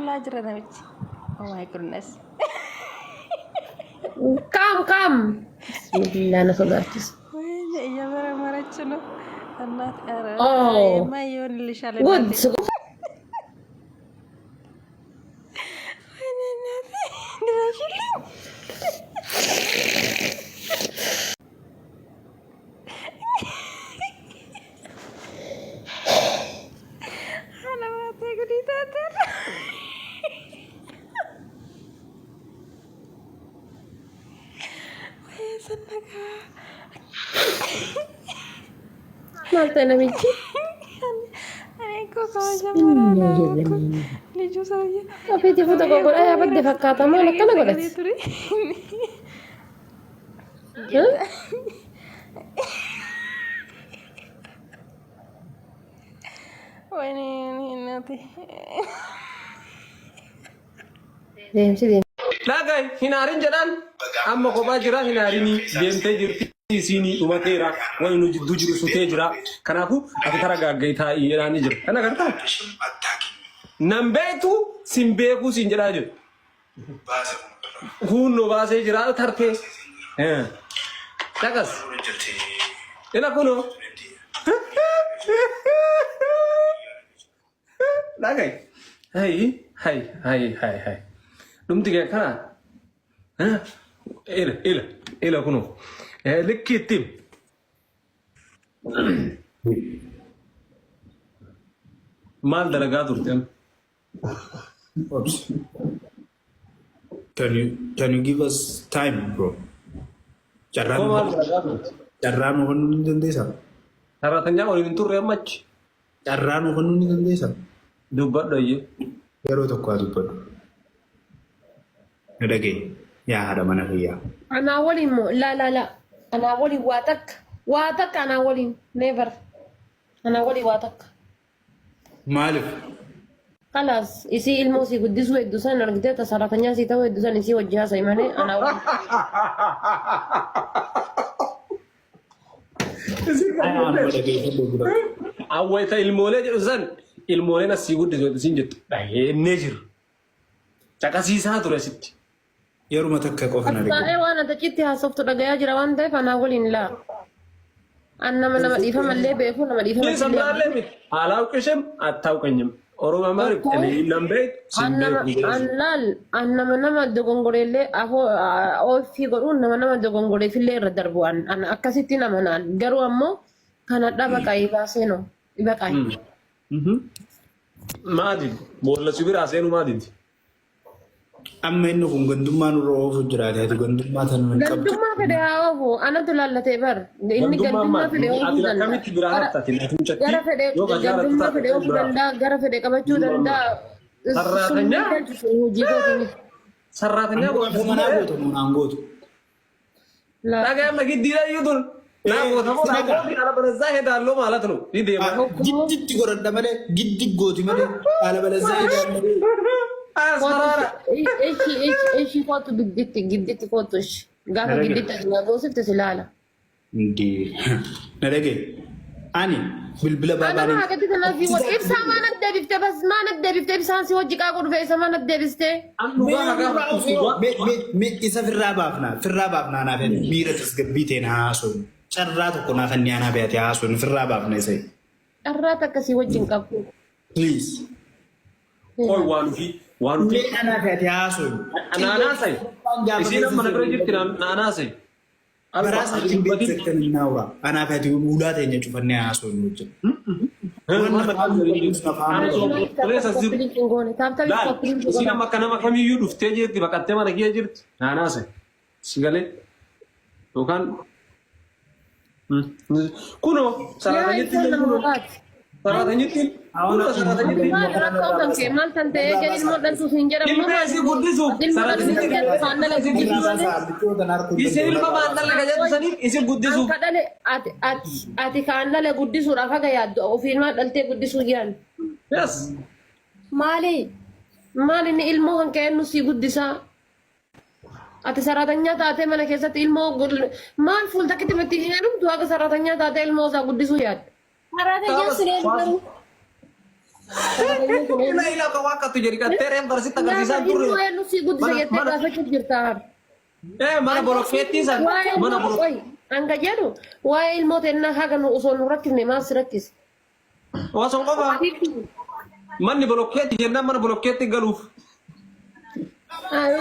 ilaalaa jira namichi. Oh my goodness. Come. Bismillah na sodaachis. Wayne እየመረመረች ነው እናት። ኧረ Oh, የማይሆንልሻል good. እናቴ። So, ወይኔ እናቴ ድረሽልኝ። አለማቴ ጉዲታተር ወይ ሰነጋ malte namichi. እኔ እኮ ከመጀመሪያ ነው ያወቅሁት። ልጁ ሰውዬ Afiti futa ko godha yaabadde fakkaata maal akkana godhate? ቱሪ Huh? ወይኔ እናቴ Deemsi. Lagai hinaarin jedhan amma kophaa jira hinaarini deemtee jirti isiini dhumateera wani nu jidduu jiru sutee jira kanaafuu ati tara gaaggay taa'ii jedhaanii jira kana gartaa nan beektu sin beekuu sin jedhaa jiru hunno baasee jira tartee dhaqas ina kunoo lagai hai Dumti kayak kana, ila kuno, likitim. Mal dalaga turtem. Oops. Can you give us time, bro? Oh mal dalaga tur. Carraan hubannuu ni dandeessaa? Saratanya orang itu remach. Carraan hubannuu ni dandeessaa? Dubbad aja. Yeroo tokko haa dubbadhu. Na dhagaye yaa haadha mana fayyaa. Anaa waliin moo? La. Anaa waliin waa takka anaa waliin. Never. Anaa waliin waa takka. Maaliif? Kalaas isii ilmoo si guddisuu hedduu san argitee tasaratanyaa si ta'uu hedduu san isii wajji haasa'e malee anaa waliin. Awwaita ilmoolee jedhu san ilmooleen asii guddisu isin jettu dhageenyee jiru. Caqasiisaa ture sitti. Yeruma takka qofa na dhagaye. Taa'ee waan ati citti haasoftu dhagayaa jira waan ta'eef anaa waliin laa. An nama dhiifamallee beeku nama Kiisa dhiifamallee. biraallee miti haala uqqishim attaawqanyim. Oromoo maaliif qalee lambee sin beeku. An nama dogongoreellee ofii godhuun nama dogongoreefillee irra darbu an akkasitti nama naan garuu ammoo kana dhaba qaayii baasee no dhiba qaayii. Maati boolla sibiraa seenu maatiiti. Amma inni kun gandummaa nurra oofu jiraate ati gandummaa tan hin qabdu. Gandummaa fedhe haa oofu anatu laallatee bar inni gandummaa fedhe oofuu danda'a. Akkamitti biraa hattati laatiin chatti Gara fedhe gandummaa fedhe oofuu danda'a gara fedhe qabachuu danda'a. Sarraatanyaa? Hojii kootiin. Sarraatanyaa Akka manaa gootu munaan gootu. dhagaa amma giddiidha iyyuu tun. Naa gootamoo naa gooti ala balazaa hedaalloo maalatu nu ni deema. Gidditti godhadha malee giddi gooti malee haala balazaa eegalle. Asmaraara. Eeshi kootu gidditti kootu eeshi. Gaafa gidditti addunyaa goositti si laala. Ndii na dhagaye ani bilbila Ana baabaan maa gadi kanaaf ibsaa maan adda biftee bas maan adda biftee ibsaan si hojii qaaquu dhufee isa maan adda biftee. isa firraa baafnaa naaf miira tasgabbii ta'e na haasofnu carraa tokko naaf inni aanaa beekate haasofnu firraa baafna isa Dharraata akkasii wajjin qabu. please Koi waan fi mee aanaa beekate haasofnu naanaasai. Isiin amma na bira jirti naanaasai. baraasa ittiin beeksifatan hin naawura aanaa beekate ulaa teenya cufannee haasofnu wajjin. Isiin amma akka nama kamiyyuu dhuftee jirti baqattee mana kee jirti naanaasai. Sigalee yookaan kunoo sararatanyitti kunoo sararatanyitti kunoo sararatanyitti. Maal kan ta'ee gadi ilmoo dhaltuuf hin jedhamu. Ilmeessi guddisuuf isin ilma maandala gajatu saniif isin guddisuuf. Akka dhale ati kaan dhale guddisuudhaaf haga yaaddu ofii ilmaa dhaltee guddisuu jiran. Yes. Maali inni ilmoo kan kennu si guddisaa. Ati saratanyaa taatee mana keessatti ilmoo maal fuultakkitti matti hin jedhamtu akka saratanyaa taatee ilmoo isaa guddisuu yaadda. Saratanyaa siree dhugamu. Ila ka wakatu jadi katere barsi tagarsisan turre. Ilmu si guddisa jettee gaafachuu jirta. Mana bolokkeetti san mana bolokkeetti. Anga jedhu waa'ee ilmoota innaa haga nu osoo nu rakkifne maal si rakkise? Wason qofa. Manni bolokkeetti jennaan mana bolokkeetti galuuf.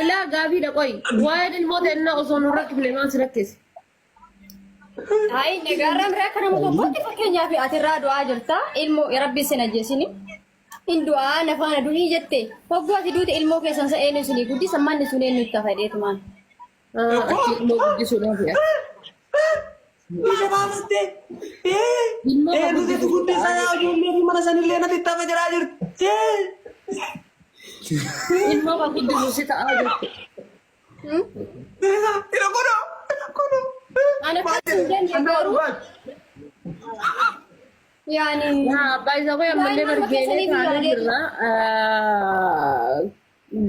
Ilaa gaafiidha qoy. Waa'ee ilmoota innaa osoo nu rakkifne maal si rakkise? Hai, negara mereka nama tokkotti fakkeenyaaf ati irraa du'aa jirta. Ilmoo rabbi sin ajjeesini. In du'aa nafana dunii jette. Hogguu ati duute ilmoo keessan sa eenyu isinii guddisa manni sun eenyu itti fayyadee maan. Ati ilmoo guddisuudhaaf yaa. Bisa baafte. Nuti guddisa yaa ijoollee fi mana sanillee natti itti hafa jiraa jirti. Ilmoo kan guddisu si ta'aa jirti. Ila kono. Kono. Anak kecil dan baru. Yani. Nah, baisa ko yung mali bergele taane jirra.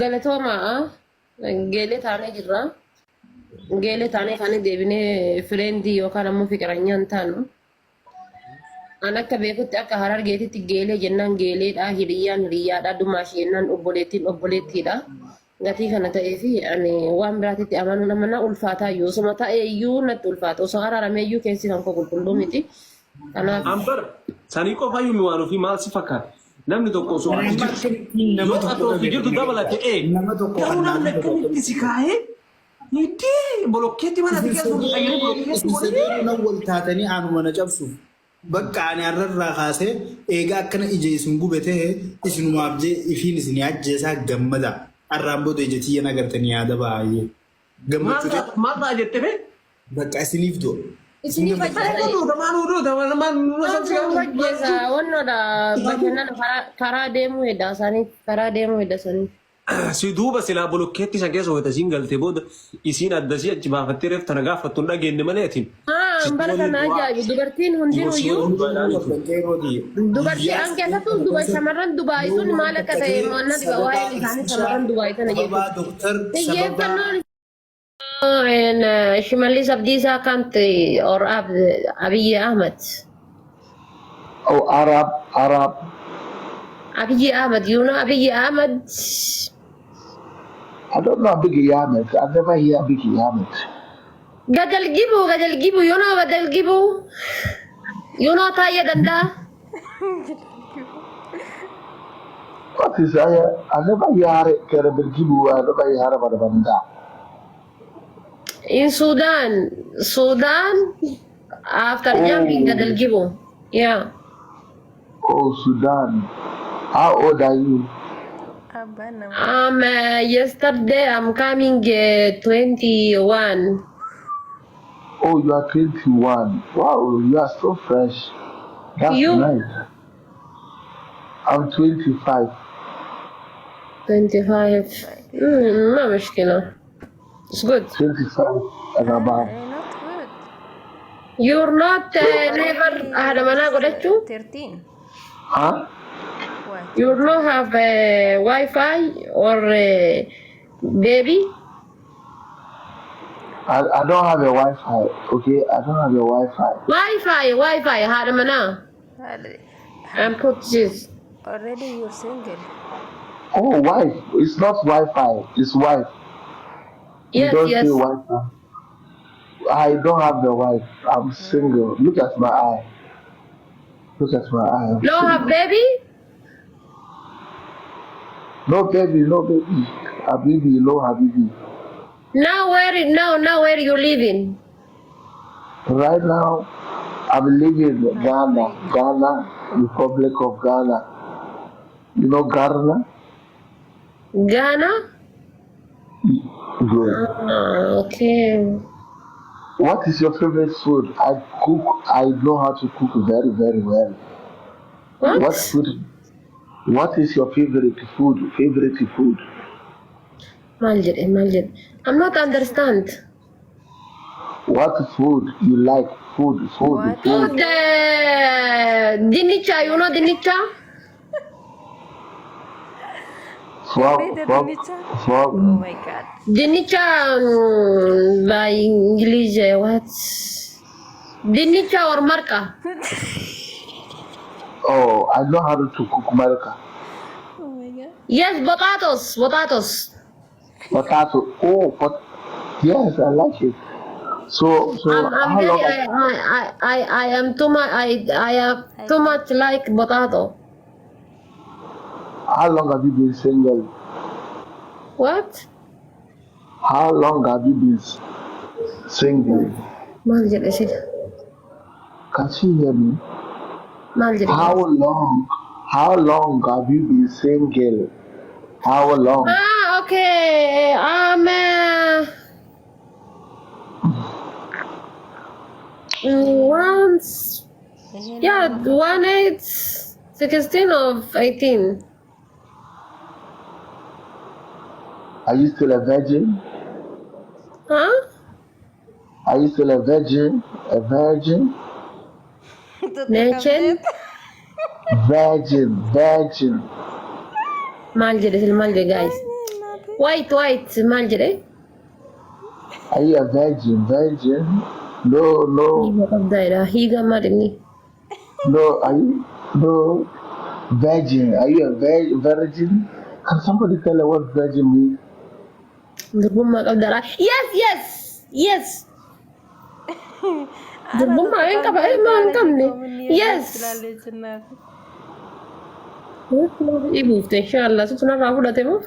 Galatoma, gele taane jirra. Gele taane kani deebine friendi yookaan ammoo fiqiranyaan taanu. An akka beekutti akka harar geetitti geele jennaan geeleedha, hiriyaadha, dumaashii jennaan obboleettiidha. Gatii kana ta'ee fi ani waan biraatitti amanuu nama ulfaataa iyyuu osuma ta'e iyyuu natti ulfaata osoo araaramee iyyuu keessi kan koo qulqulluu miti. Kanaaf. Ambar sanii qofa iyyuu waan ofii maal si fakkaata? Namni tokko osoo yoo xaxoo fi jirtu dabalate garuu namni akkamitti si kaa'ee niitii bolokkeetti mana fi keessatti fayyadee bolokkeetti godhee nan wal taatanii aanuma na cabsuuf. Bakka ani har'arraa kaasee eegaa akkana ija isin gubatee isinumaaf jee ifiin isin ajjeesaa gammada. Arraan booda ijatti yana agartanii yaada baay'ee. Gammachuu maal ta'a jettee bee? Bakka isiniif doo. Isiniif ajjeesa wannoodha bashannana karaa deemuu hedda isaanii. Si duuba silaa bolokkeetti isa keessa wayita isiin galtee booda isiin addasii achi baafattee reef tana gaafattu hin dhageenye maleetiin. Bara kana ajaa'ibu dubartiin hundinuyyuu dubartii an keessattuu duba shamarran Dubaay sun maal akka ta'e mo'annaa dhiba waa'ee isaanii shamarran Dubaay tana jechuudha. Xiyyeeffannoon Shimallis Abdiisaa kamti or Abiy Ahmed. Oh, Arab. Abiy Ahmed, you know Abiy Ahmed? I don't know Abiy Ahmed. I never hear Abiy Ahmed. Gadal Gibu, you know Gadal Gibu? You know Taya Danda? What is I never hear Gadal Gibu. I never hear about Danda. In Sudan, after jumping Gadal Gibu, yeah. Oh, Sudan. How old are you? Yesterday I'm coming 21. Oh, you are 21. Wow, you are so fresh. That's nice. I'm 25. 25. No مشكلة. It's good. 25 and above. You're not never هذا ما قلت 13. Huh? You don't have Wi-Fi or baby? I don't have a Wi-Fi. Okay, I don't have a Wi-Fi. Wi-Fi هذا منا. And put this. Already you're single. Oh, wife. It's not Wi-Fi. It's wife. Yes, you don't yes. say Wi-Fi. I don't have the wife. I'm single. Look at my eye. Look at my eye. No have baby? No baby. Habibi, no Habibi. Now where you living? Right now, I'm living in Ghana, Republic of Ghana. You know Ghana? Ghana? Good. Okay. What is your favorite food? I know how to cook very, very well. What? What is your favorite food? Maljid. I'm not understand. What food you like? Food. Dinicha, you know dinicha? Frog. Oh my God. Dinicha by English, what? Dinicha or marca? Oh, I know how to cook America. Oh my god. Yes, potatoes. Potato. Oh, yes, I like it. So I'm how very long I am too much I am too much like potato. have you been single? What? How long have you been single? Maal jedhe sila. Can she hear me? Maal jedhe How guys. long? How long have you been single? How long? Ah, okay. Once. Yeah, 16 of 18. Are you still a virgin? Huh? Are you still a virgin? A virgin? Nechen? Virgin. Maal jedhe sila maal jedhe guys. White maal jedhe? Are you a virgin? Virgin? No. Hiiga qabdaadha. Hiiga maal inni? No, are you? No. Virgin. Are you a virgin? Can somebody tell her what virgin means? Durbummaa qabdaadha. Yes. Durbummaa hin qaba ilmaa hin qabne. Yes. Dhibuufte inshallah situ narraa fudhate moo?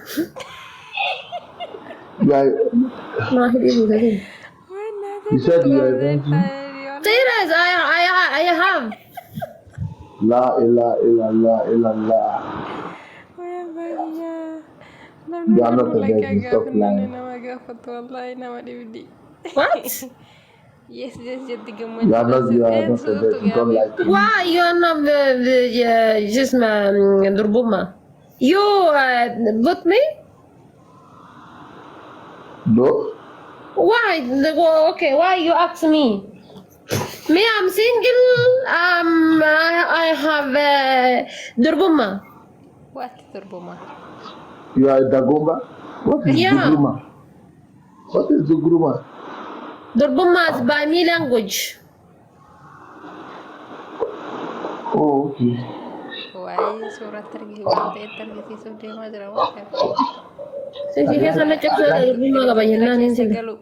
Maafi dhibuute kun? You said you are a virgin? Serious, I have. La ilaha illallah. You are not a virgin. Stop lying. What? Yes, jadi You are not a virgin. Don't lie to me. Why you are not just Durbummaa? You put me? No. Why? Okay, why you ask me? Me, I'm single. I have Durbummaa. What Durbummaa? You are Dagomba? What is Yeah. Dugruma? What is Dugruma? Durbummaa is by me language. Oh, okay. Why surat tergisi sudah majra wakaf. Sisi keessa na cabsaa Durbummaa qaba jennaan hin sila.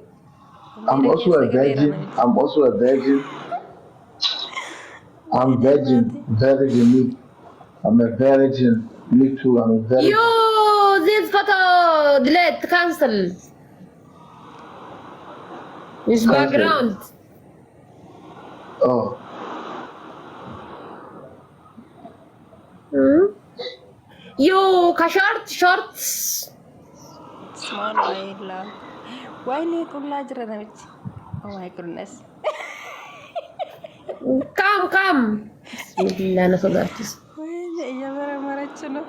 I'm also a virgin. I'm virgin. Virgin me. I'm a virgin. Me too. I'm a virgin. Yo, this photo delete, cancel. This Cancel. background. Oh. Yo, shorts. Small wide. Why need to large range? Oh my goodness. Come. Bismillah, na sodaachis. Why ya marah cuno.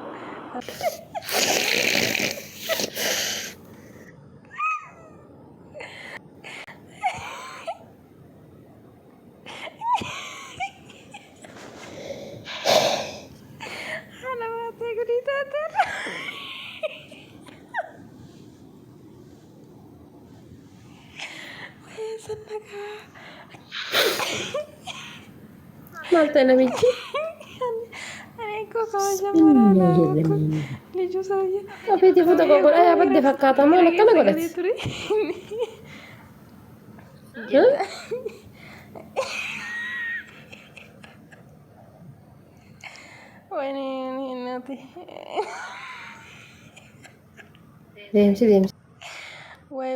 Malte namichi. Aku kau jaman lucu saja. Tapi di foto kok godhaa badde fakkaata maal akkana godhate? Ini nanti. Deemsi. Why.